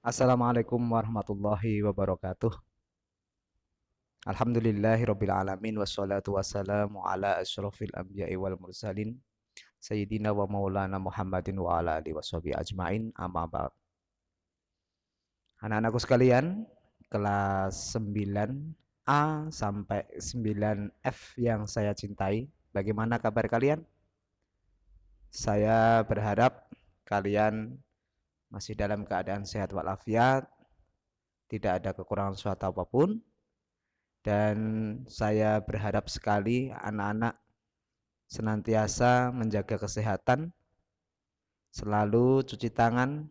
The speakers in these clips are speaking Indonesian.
Assalamualaikum warahmatullahi wabarakatuh. Alhamdulillahirabbil alamin wassalatu wassalamu ala asyrofil anbiya'i wal mursalin sayyidina wa maulana Muhammadin wa ala alihi washabihi ajmain amma ba'd. Anak-anakku sekalian, kelas 9A sampai 9F yang saya cintai, bagaimana kabar kalian? Saya berharap kalian masih dalam keadaan sehat walafiat, tidak ada kekurangan suatu apapun. Dan saya berharap sekali anak-anak senantiasa menjaga kesehatan, selalu cuci tangan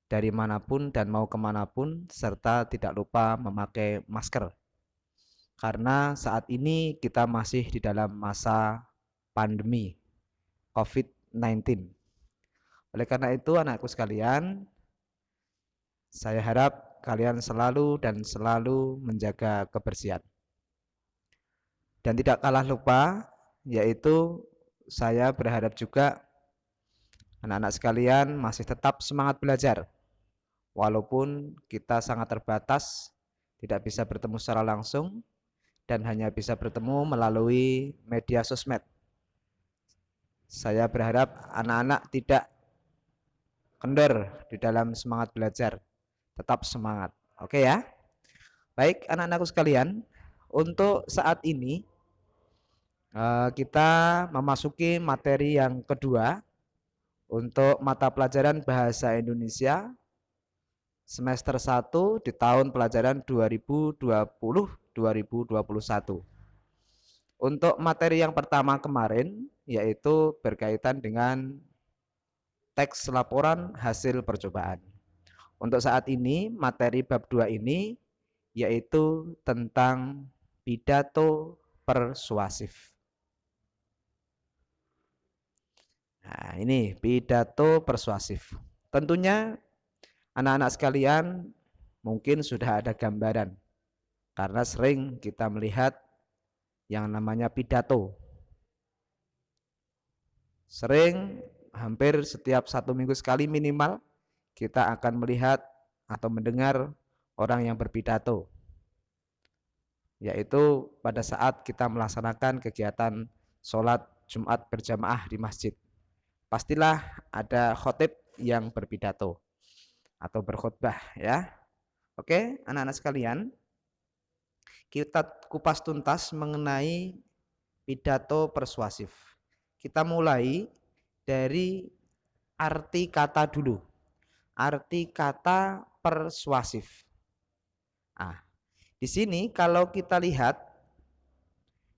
dari manapun dan mau kemanapun, serta tidak lupa memakai masker. Karena saat ini kita masih di dalam masa pandemi COVID-19. Oleh karena itu, anakku sekalian, saya harap kalian selalu menjaga kebersihan. Dan tidak kalah lupa, yaitu saya berharap juga anak-anak sekalian masih tetap semangat belajar. Walaupun kita sangat terbatas, tidak bisa bertemu secara langsung, dan hanya bisa bertemu melalui media sosmed. Saya berharap anak-anak tidak kendor di dalam semangat belajar. Tetap semangat. Oke ya? Baik anak-anakku sekalian, untuk saat ini kita memasuki materi yang kedua untuk mata pelajaran Bahasa Indonesia semester 1 di tahun pelajaran 2020-2021. Untuk materi yang pertama kemarin yaitu berkaitan dengan teks laporan hasil percobaan. Untuk saat ini materi bab 2 ini yaitu tentang pidato persuasif. Nah, ini pidato persuasif. Tentunya anak-anak sekalian mungkin sudah ada gambaran karena sering kita melihat yang namanya pidato. Sering hampir setiap 1 minggu sekali minimal kita akan melihat atau mendengar orang yang berpidato. Yaitu pada saat kita melaksanakan kegiatan sholat Jumat berjamaah di masjid. Pastilah ada khotib yang berpidato atau berkhutbah ya. Oke, anak-anak sekalian, kita kupas tuntas mengenai pidato persuasif. Kita mulai dari arti kata dulu. Arti kata persuasif. Ah, di sini kalau kita lihat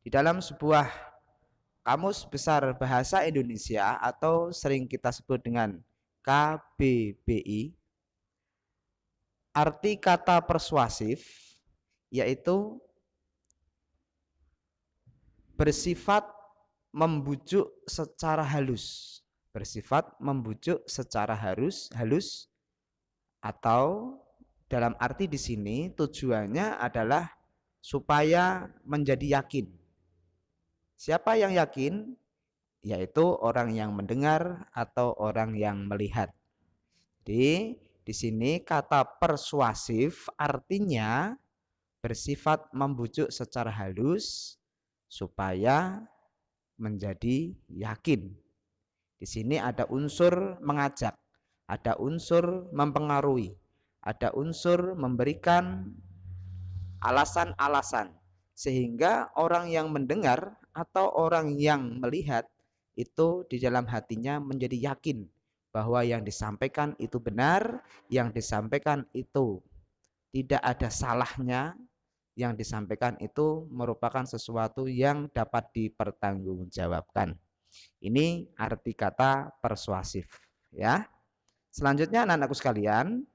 di dalam sebuah Kamus Besar Bahasa Indonesia atau sering kita sebut dengan KBBI, arti kata persuasif yaitu bersifat membujuk secara halus. Bersifat membujuk secara halus atau dalam arti di sini tujuannya adalah supaya menjadi yakin. Siapa yang yakin? Yaitu orang yang mendengar atau orang yang melihat. Jadi di sini kata persuasif artinya bersifat membujuk secara halus supaya menjadi yakin. Di sini ada unsur mengajak, ada unsur mempengaruhi, ada unsur memberikan alasan-alasan sehingga orang yang mendengar atau orang yang melihat itu di dalam hatinya menjadi yakin bahwa yang disampaikan itu benar, yang disampaikan itu tidak ada salahnya, yang disampaikan itu merupakan sesuatu yang dapat dipertanggungjawabkan. Ini arti kata persuasif ya. Selanjutnya anak-anakku sekalian,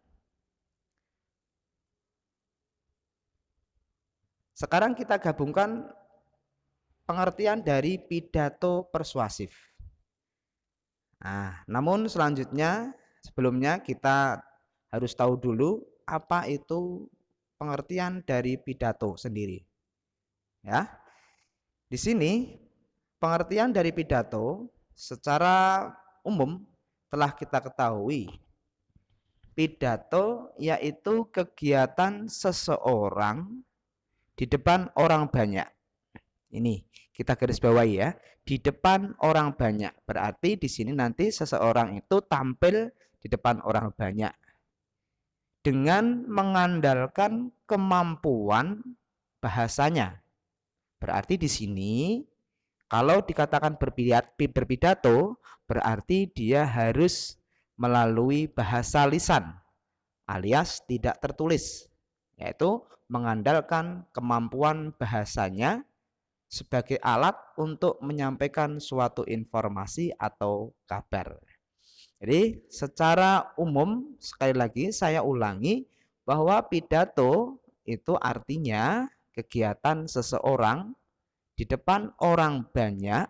sekarang kita gabungkan pengertian dari pidato persuasif. Nah, namun selanjutnya sebelumnya kita harus tahu dulu apa itu pengertian dari pidato sendiri. Ya. Di sini pengertian dari pidato secara umum telah kita ketahui Pidato yaitu kegiatan seseorang di depan orang banyak. Ini kita garis bawahi ya, di depan orang banyak. Berarti di sini nanti seseorang itu tampil di depan orang banyak dengan mengandalkan kemampuan bahasanya. Berarti di sini kalau dikatakan berpidato, berarti dia harus melalui bahasa lisan alias tidak tertulis, yaitu mengandalkan kemampuan bahasanya sebagai alat untuk menyampaikan suatu informasi atau kabar. Jadi secara umum, sekali lagi saya ulangi bahwa pidato itu artinya kegiatan seseorang di depan orang banyak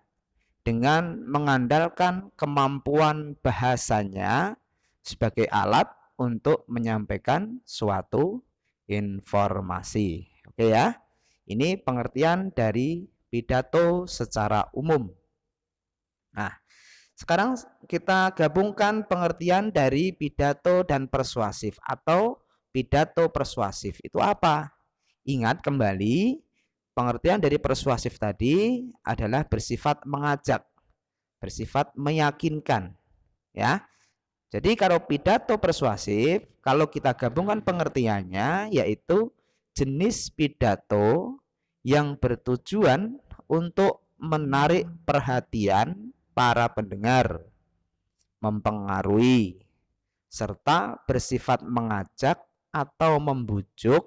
dengan mengandalkan kemampuan bahasanya sebagai alat untuk menyampaikan suatu informasi. Oke ya, ini pengertian dari pidato secara umum. Nah, sekarang kita gabungkan pengertian dari pidato dan persuasif atau pidato persuasif. Itu apa? Ingat kembali, pengertian dari persuasif tadi adalah bersifat mengajak, bersifat meyakinkan, ya. Jadi kalau pidato persuasif, kalau kita gabungkan pengertiannya, yaitu jenis pidato yang bertujuan untuk menarik perhatian para pendengar, mempengaruhi, serta bersifat mengajak atau membujuk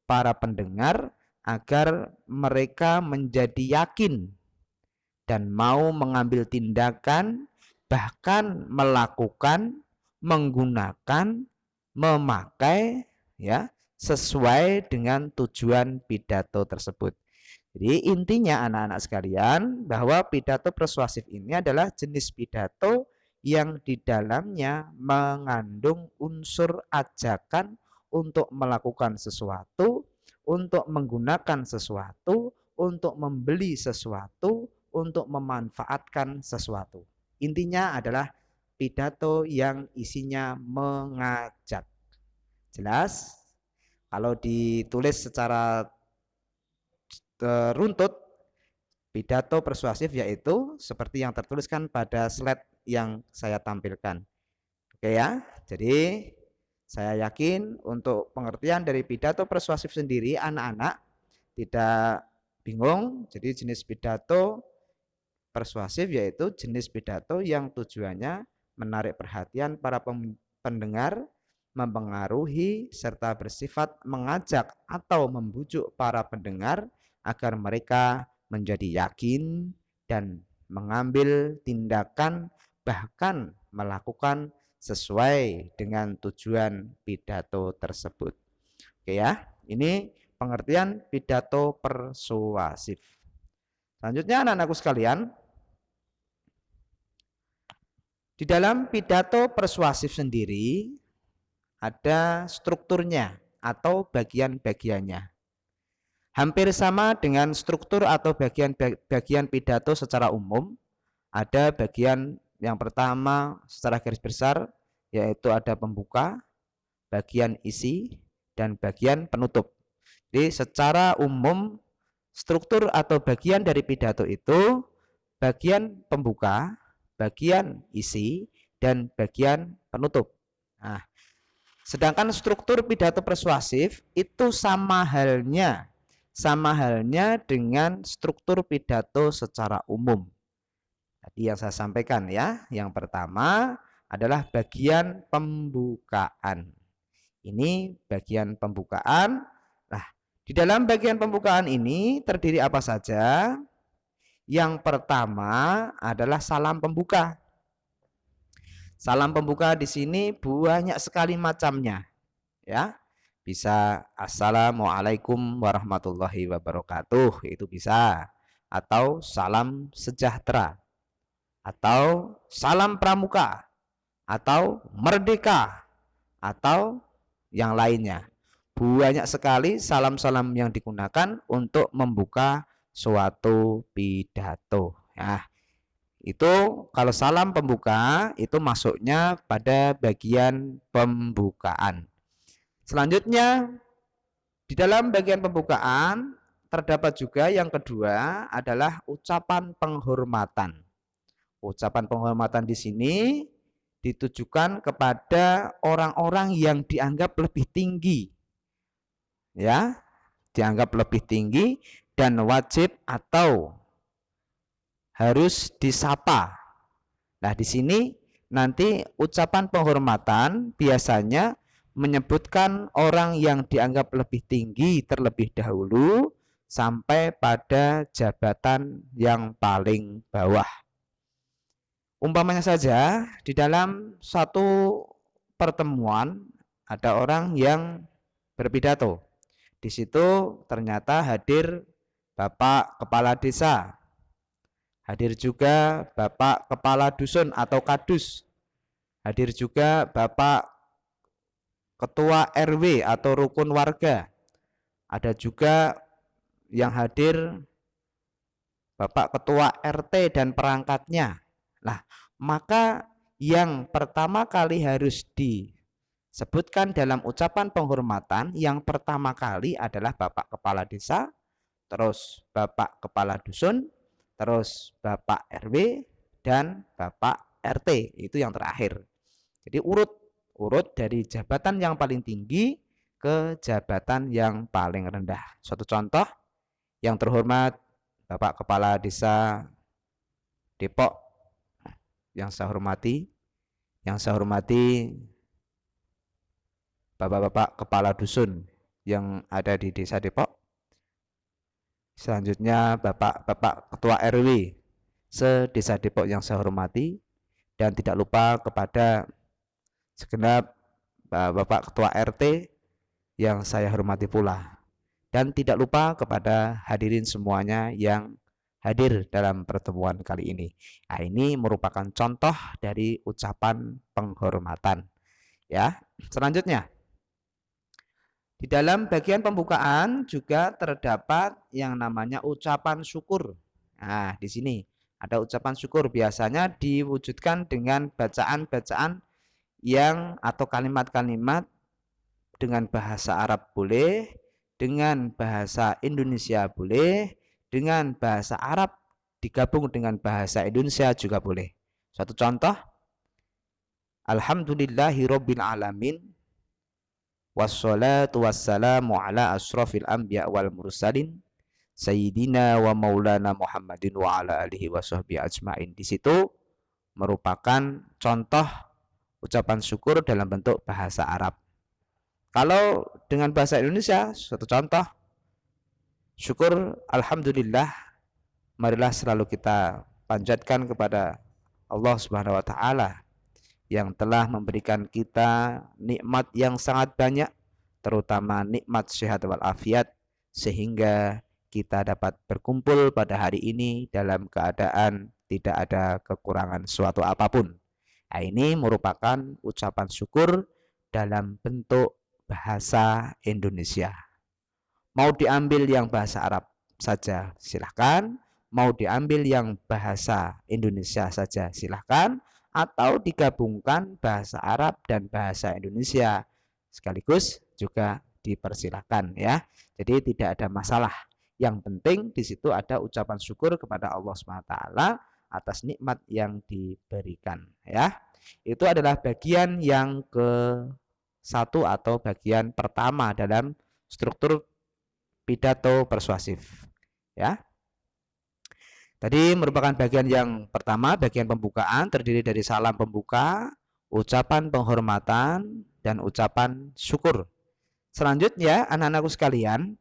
para pendengar agar mereka menjadi yakin dan mau mengambil tindakan, bahkan melakukan, menggunakan, memakai ya sesuai dengan tujuan pidato tersebut. Jadi intinya anak-anak sekalian bahwa pidato persuasif ini adalah jenis pidato yang di dalamnya mengandung unsur ajakan untuk melakukan sesuatu, untuk menggunakan sesuatu, untuk membeli sesuatu, untuk memanfaatkan sesuatu. Intinya adalah pidato yang isinya mengajak. Jelas? Kalau ditulis secara runtut, pidato persuasif yaitu seperti yang tertuliskan pada slide yang saya tampilkan. Oke ya, jadi saya yakin untuk pengertian dari pidato persuasif sendiri anak-anak tidak bingung. Jadi jenis pidato persuasif yaitu jenis pidato yang tujuannya menarik perhatian para pendengar, mempengaruhi serta bersifat mengajak atau membujuk para pendengar agar mereka menjadi yakin dan mengambil tindakan bahkan melakukan sesuai dengan tujuan pidato tersebut. Oke ya, ini pengertian pidato persuasif. Selanjutnya anak-anakku sekalian, di dalam pidato persuasif sendiri ada strukturnya atau bagian-bagiannya. Hampir sama dengan struktur atau bagian pidato secara umum. Ada bagian yang pertama secara garis besar, yaitu ada pembuka, bagian isi, dan bagian penutup. Jadi secara umum struktur atau bagian dari pidato itu bagian pembuka, bagian isi, dan bagian penutup. Nah, sedangkan struktur pidato persuasif itu sama halnya dengan struktur pidato secara umum. Tadi yang saya sampaikan ya, yang pertama adalah bagian pembukaan. Ini bagian pembukaan. Nah, di dalam bagian pembukaan ini terdiri apa saja? Yang pertama adalah salam pembuka. Salam pembuka di sini banyak sekali macamnya, ya. Bisa assalamualaikum warahmatullahi wabarakatuh, itu bisa, atau salam sejahtera, atau salam pramuka, atau merdeka, atau yang lainnya. Banyak sekali salam-salam yang digunakan untuk membuka suatu pidato. Nah, Itu kalau salam pembuka itu masuknya pada bagian pembukaan. Selanjutnya di dalam bagian pembukaan terdapat juga yang kedua adalah ucapan penghormatan. Ucapan penghormatan di sini ditujukan kepada orang-orang yang dianggap lebih tinggi. Ya, dianggap lebih tinggi dan wajib atau harus disapa. Nah, di sini nanti ucapan penghormatan biasanya menyebutkan orang yang dianggap lebih tinggi terlebih dahulu sampai pada jabatan yang paling bawah. Umpamanya saja di dalam satu pertemuan ada orang yang berpidato. Di situ ternyata hadir Bapak Kepala Desa, hadir juga Bapak Kepala Dusun atau Kadus, hadir juga Bapak Ketua RW atau Rukun Warga, ada juga yang hadir Bapak Ketua RT dan perangkatnya. Nah, maka yang pertama kali harus disebutkan dalam ucapan penghormatan yang pertama kali adalah Bapak Kepala Desa, terus Bapak Kepala Dusun, terus Bapak RW, dan Bapak RT. Itu yang terakhir. Jadi urut dari jabatan yang paling tinggi ke jabatan yang paling rendah. Suatu contoh, yang terhormat Bapak Kepala Desa Depok yang saya hormati, Bapak-bapak Kepala Dusun yang ada di Desa Depok. Selanjutnya Bapak-bapak Ketua RW se-Desa Depok yang saya hormati, dan tidak lupa kepada segenap Bapak Ketua RT yang saya hormati pula, dan tidak lupa kepada hadirin semuanya yang hadir dalam pertemuan kali ini. Nah, ini merupakan contoh dari ucapan penghormatan. Ya, selanjutnya di dalam bagian pembukaan juga terdapat yang namanya ucapan syukur. Nah, di sini ada ucapan syukur, biasanya diwujudkan dengan bacaan-bacaan yang atau kalimat-kalimat dengan bahasa Arab boleh, dengan bahasa Indonesia boleh, dengan bahasa Arab digabung dengan bahasa Indonesia juga boleh. Satu contoh, Alhamdulillahirabbil alamin wassalatu wassalamu ala asrofil anbiya wal mursalin sayyidina wa maulana Muhammadin wa ala alihi wa sahbihi ajmain. Di situ merupakan contoh ucapan syukur dalam bentuk bahasa Arab. Kalau dengan bahasa Indonesia, suatu contoh, syukur alhamdulillah, marilah selalu kita panjatkan kepada Allah Subhanahu wa taala yang telah memberikan kita nikmat yang sangat banyak, terutama nikmat sehat wal afiat, sehingga kita dapat berkumpul pada hari ini dalam keadaan tidak ada kekurangan suatu apapun. Nah, ini merupakan ucapan syukur dalam bentuk bahasa Indonesia. Mau diambil yang bahasa Arab saja silahkan, mau diambil yang bahasa Indonesia saja silahkan, atau digabungkan bahasa Arab dan bahasa Indonesia sekaligus juga dipersilahkan ya. Jadi tidak ada masalah. Yang penting di situ ada ucapan syukur kepada Allah SWT atas nikmat yang diberikan ya. Itu adalah bagian yang ke-1 atau bagian pertama dalam struktur pidato persuasif ya. Tadi merupakan bagian yang pertama, bagian pembukaan, terdiri dari salam pembuka, ucapan penghormatan, dan ucapan syukur. Selanjutnya anak-anakku sekalian,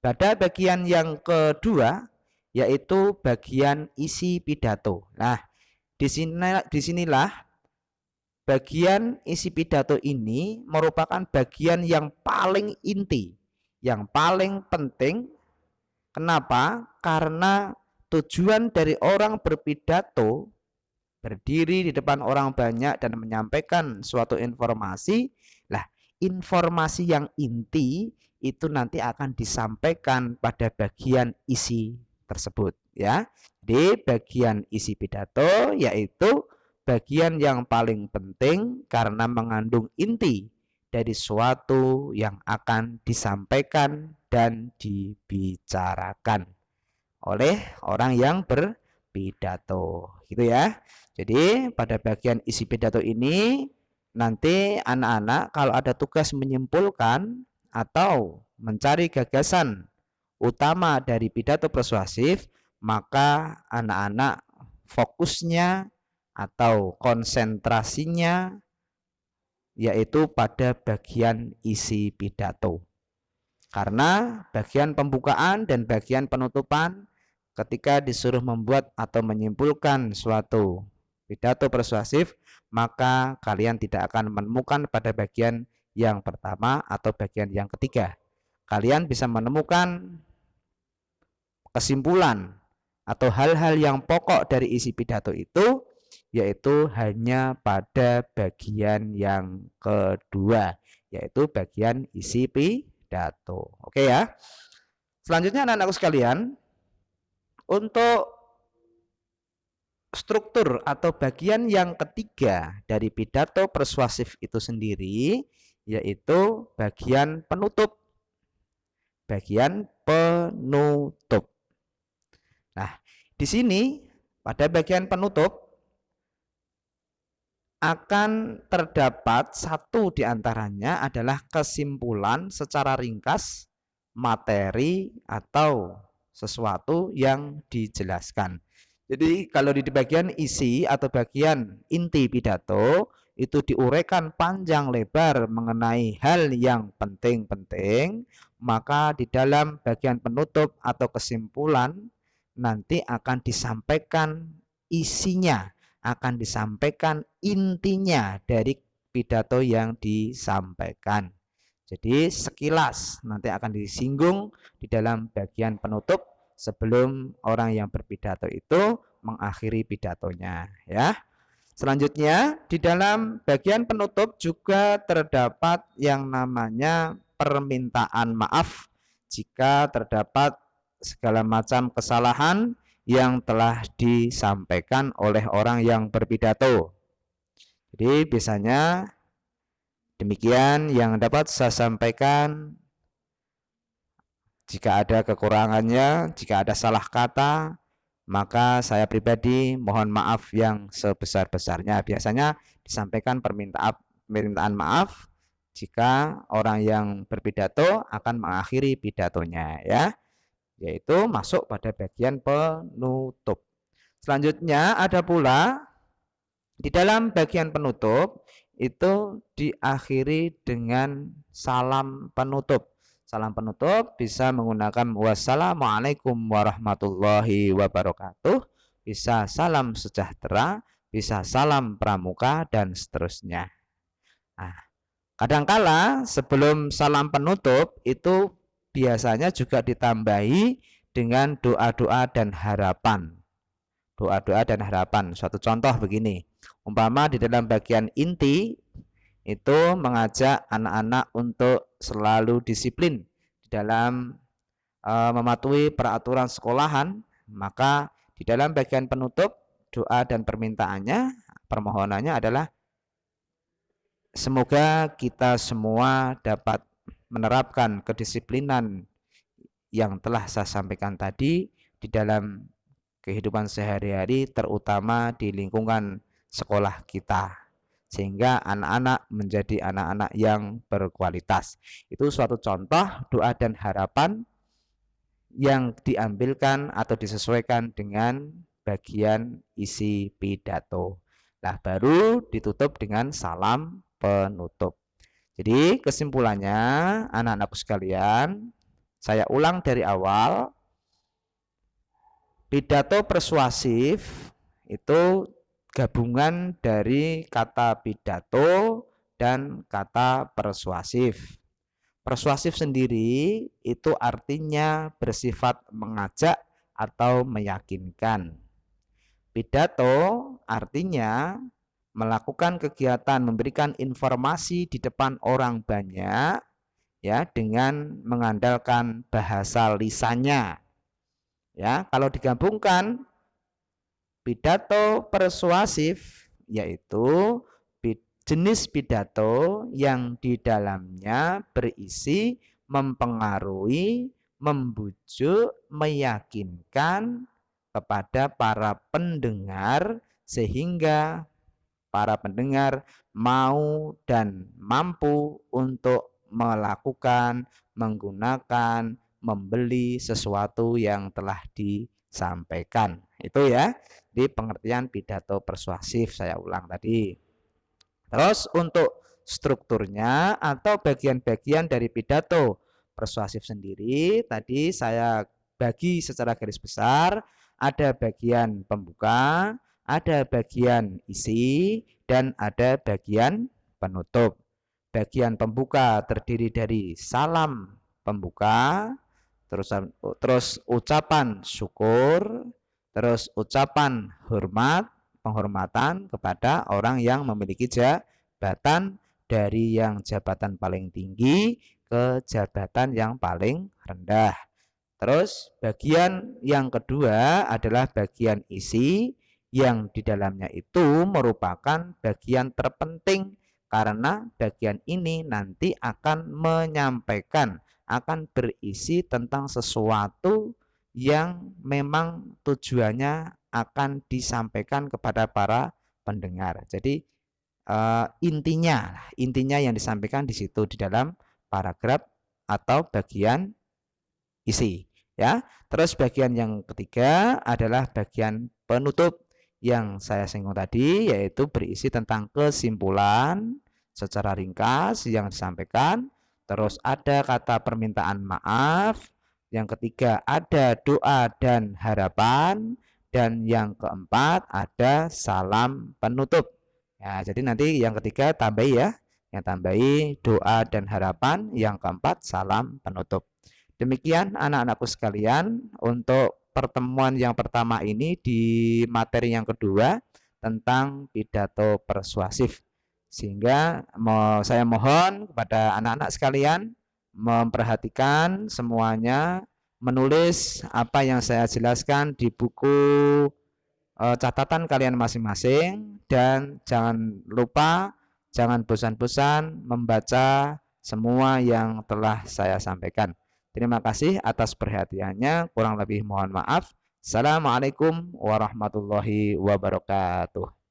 pada bagian yang kedua yaitu bagian isi pidato. Nah, disinilah bagian isi pidato ini merupakan bagian yang paling inti, yang paling penting. Kenapa? Karena tujuan dari orang berpidato, berdiri di depan orang banyak dan menyampaikan suatu informasi, lah informasi yang inti itu nanti akan disampaikan pada bagian isi tersebut ya. Di bagian isi pidato yaitu bagian yang paling penting karena mengandung inti dari suatu yang akan disampaikan dan dibicarakan oleh orang yang berpidato, gitu ya. Jadi pada bagian isi pidato ini nanti anak-anak kalau ada tugas menyimpulkan atau mencari gagasan utama dari pidato persuasif, maka anak-anak fokusnya atau konsentrasinya yaitu pada bagian isi pidato. Karena bagian pembukaan dan bagian penutupan ketika disuruh membuat atau menyimpulkan suatu pidato persuasif, maka kalian tidak akan menemukan pada bagian yang pertama atau bagian yang ketiga. Kalian bisa menemukan kesimpulan atau hal-hal yang pokok dari isi pidato itu, yaitu hanya pada bagian yang kedua, yaitu bagian isi pidato. Oke ya. Selanjutnya anak-anakku sekalian, untuk struktur atau bagian yang ketiga dari pidato persuasif itu sendiri, yaitu bagian penutup. Bagian penutup. Nah, di sini pada bagian penutup akan terdapat satu di antaranya adalah kesimpulan secara ringkas materi atau sesuatu yang dijelaskan. Jadi kalau di bagian isi atau bagian inti pidato itu diuraikan panjang lebar mengenai hal yang penting-penting, maka di dalam bagian penutup atau kesimpulan nanti akan disampaikan isinya, akan disampaikan intinya dari pidato yang disampaikan. Jadi sekilas nanti akan disinggung di dalam bagian penutup sebelum orang yang berpidato itu mengakhiri pidatonya, ya. Selanjutnya di dalam bagian penutup juga terdapat yang namanya permintaan maaf jika terdapat segala macam kesalahan yang telah disampaikan oleh orang yang berpidato. Jadi biasanya demikian yang dapat saya sampaikan. Jika ada kekurangannya, jika ada salah kata, maka saya pribadi mohon maaf yang sebesar-besarnya. Biasanya disampaikan permintaan maaf jika orang yang berpidato akan mengakhiri pidatonya, ya, yaitu masuk pada bagian penutup. Selanjutnya ada pula di dalam bagian penutup itu diakhiri dengan salam penutup. Salam penutup bisa menggunakan wassalamualaikum warahmatullahi wabarakatuh, bisa salam sejahtera, bisa salam pramuka, dan seterusnya. Nah, kadangkala sebelum salam penutup itu biasanya juga ditambahi dengan doa-doa dan harapan. Doa-doa dan harapan. Suatu contoh begini, umpama di dalam bagian inti itu mengajak anak-anak untuk selalu disiplin di dalam mematuhi peraturan sekolahan, maka di dalam bagian penutup doa dan permintaannya, permohonannya adalah semoga kita semua dapat menerapkan kedisiplinan yang telah saya sampaikan tadi di dalam kehidupan sehari-hari, terutama di lingkungan sekolah kita, sehingga anak-anak menjadi anak-anak yang berkualitas. Itu suatu contoh doa dan harapan yang diambilkan atau disesuaikan dengan bagian isi pidato. Nah, baru ditutup dengan salam penutup. Jadi kesimpulannya anak-anakku sekalian, saya ulang dari awal, pidato persuasif itu gabungan dari kata pidato dan kata persuasif. Persuasif sendiri itu artinya bersifat mengajak atau meyakinkan. Pidato artinya melakukan kegiatan memberikan informasi di depan orang banyak, ya, dengan mengandalkan bahasa lisannya. Ya, kalau digabungkan pidato persuasif yaitu jenis pidato yang di dalamnya berisi mempengaruhi, membujuk, meyakinkan kepada para pendengar sehingga para pendengar mau dan mampu untuk melakukan, menggunakan, membeli sesuatu yang telah disampaikan. Itu ya, di pengertian pidato persuasif saya ulang tadi. Terus untuk strukturnya atau bagian-bagian dari pidato persuasif sendiri tadi saya bagi secara garis besar, ada bagian pembuka, ada bagian isi, dan ada bagian penutup. Bagian pembuka terdiri dari salam pembuka, terus ucapan syukur, terus ucapan hormat, penghormatan kepada orang yang memiliki jabatan dari yang jabatan paling tinggi ke jabatan yang paling rendah. Terus bagian yang kedua adalah bagian isi yang di dalamnya itu merupakan bagian terpenting karena bagian ini nanti akan menyampaikan, akan berisi tentang sesuatu yang memang tujuannya akan disampaikan kepada para pendengar. Jadi intinya yang disampaikan di situ di dalam paragraf atau bagian isi ya. Terus bagian yang ketiga adalah bagian penutup yang saya singgung tadi, yaitu berisi tentang kesimpulan secara ringkas yang disampaikan. Terus ada kata permintaan maaf. Yang ketiga ada doa dan harapan. Dan yang keempat ada salam penutup. Ya, jadi nanti yang ketiga tambahi ya. Yang tambahi doa dan harapan. Yang keempat salam penutup. Demikian anak-anakku sekalian untuk pertemuan yang pertama ini di materi yang kedua tentang pidato persuasif. Sehingga saya mohon kepada anak-anak sekalian memperhatikan semuanya, menulis apa yang saya jelaskan di buku catatan kalian masing-masing, dan jangan lupa, jangan bosan-bosan membaca semua yang telah saya sampaikan. Terima kasih atas perhatiannya. Kurang lebih mohon maaf. Assalamualaikum warahmatullahi wabarakatuh.